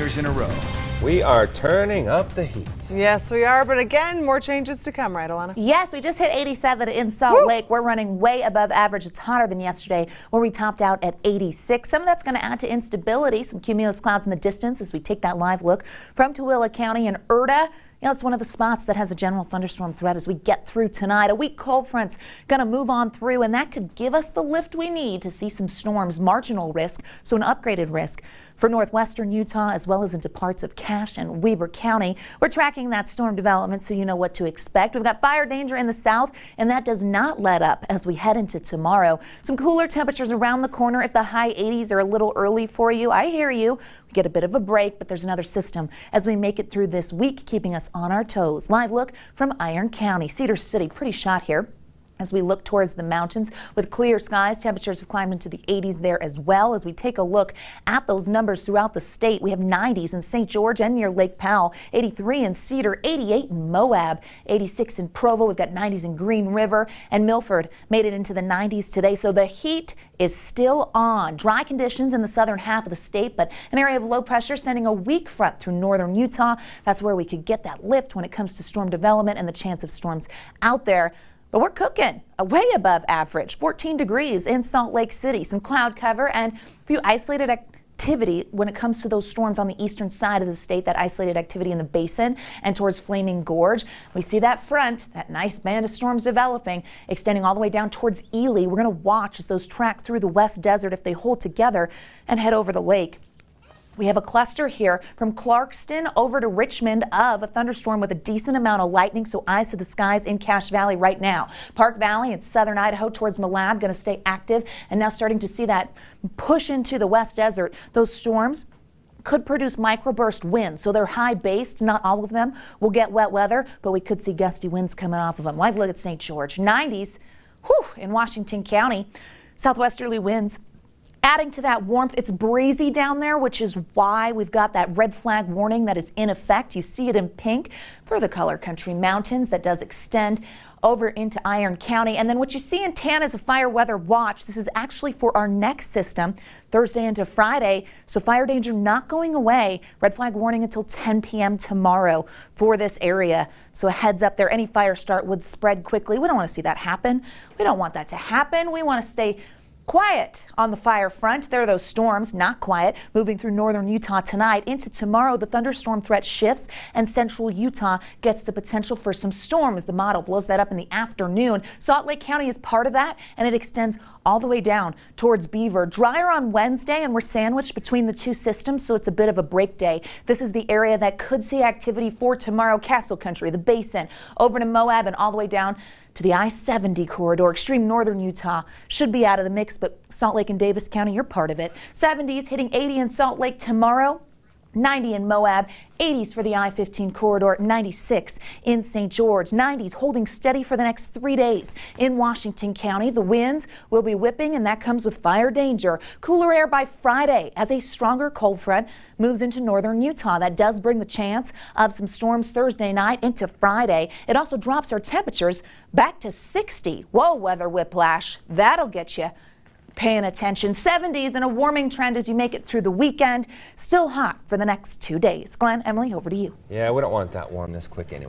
years in a row. We are turning up the heat. Yes, we are, but again, more changes to come, right, Alana? Yes, we just hit 87 in Salt Lake. We're running way above average. It's hotter than yesterday, where we topped out at 86. Some of that's going to add to instability, some cumulus clouds in the distance as we take that live look from Tooele County and Erta. You know, it's one of the spots that has a general thunderstorm threat as we get through tonight. A weak cold front's going to move on through, and that could give us the lift we need to see some storms. Marginal risk, so an upgraded risk for northwestern Utah as well as into parts of Cache and Weber County. We're tracking that storm development so you know what to expect. We've got fire danger in the south, and that does not let up as we head into tomorrow. Some cooler temperatures around the corner. If the high 80s are a little early for you, I hear you. We get a bit of a break, but there's another system as we make it through this week, keeping us on our toes. Live look from Iron County. Cedar City, pretty shot here. As we look towards the mountains with clear skies, temperatures have climbed into the 80s there as well. As we take a look at those numbers throughout the state, we have 90s in St. George and near Lake Powell, 83 in Cedar, 88 in Moab, 86 in Provo. We've got 90s in Green River, and Milford made it into the 90s today. So the heat is still on. Dry conditions in the southern half of the state, but an area of low pressure sending a weak front through northern Utah. That's where we could get that lift when it comes to storm development and the chance of storms out there. But we're cooking way above average, 14 degrees in Salt Lake City. Some cloud cover and a few isolated activity when it comes to those storms on the eastern side of the state, that isolated activity in the basin and towards Flaming Gorge. We see that front, that nice band of storms developing, extending all the way down towards Ely. We're going to watch as those track through the West Desert if they hold together and head over the lake. We have a cluster here from Clarkston over to Richmond of a thunderstorm with a decent amount of lightning, so eyes to the skies in Cache Valley right now. Park Valley and southern Idaho towards Malad going to stay active, and now starting to see that push into the West Desert. Those storms could produce microburst winds, so they're high based. Not all of them will get wet weather, but we could see gusty winds coming off of them. Live look at St. George. 90s in Washington County. Southwesterly winds adding to that warmth. It's breezy down there, which is why we've got that red flag warning that is in effect. You see it in pink for the Color Country Mountains. That does extend over into Iron County. And then what you see in tan is a fire weather watch. This is actually for our next system, Thursday into Friday. So fire danger not going away. Red flag warning until 10 p.m. tomorrow for this area. So a heads up there, any fire start would spread quickly. We don't want to see that happen. We don't want that to happen. We want to stay quiet on the fire front. There are those storms, not quiet, moving through northern Utah tonight. Into tomorrow, the thunderstorm threat shifts and central Utah gets the potential for some storms. The model blows that up in the afternoon. Salt Lake County is part of that, and it extends all the way down towards Beaver. Drier on Wednesday, and we're sandwiched between the two systems, so it's a bit of a break day. This is the area that could see activity for tomorrow. Castle Country, the Basin, over to Moab, and all the way down to the I-70 corridor. Extreme northern Utah should be out of the mix, but Salt Lake and Davis County, you're part of it. 70s hitting 80 in Salt Lake tomorrow. 90 in Moab, 80s for the I-15 corridor, 96 in St. George, 90s holding steady for the next 3 days. In Washington County, the winds will be whipping, and that comes with fire danger. Cooler air by Friday as a stronger cold front moves into northern Utah. That does bring the chance of some storms Thursday night into Friday. It also drops our temperatures back to 60. Whoa, weather whiplash. That'll get you paying attention. 70s and a warming trend as you make it through the weekend. Still hot for the next 2 days. Glenn, Emily, over to you. Yeah, we don't want it that warm this quick anyway.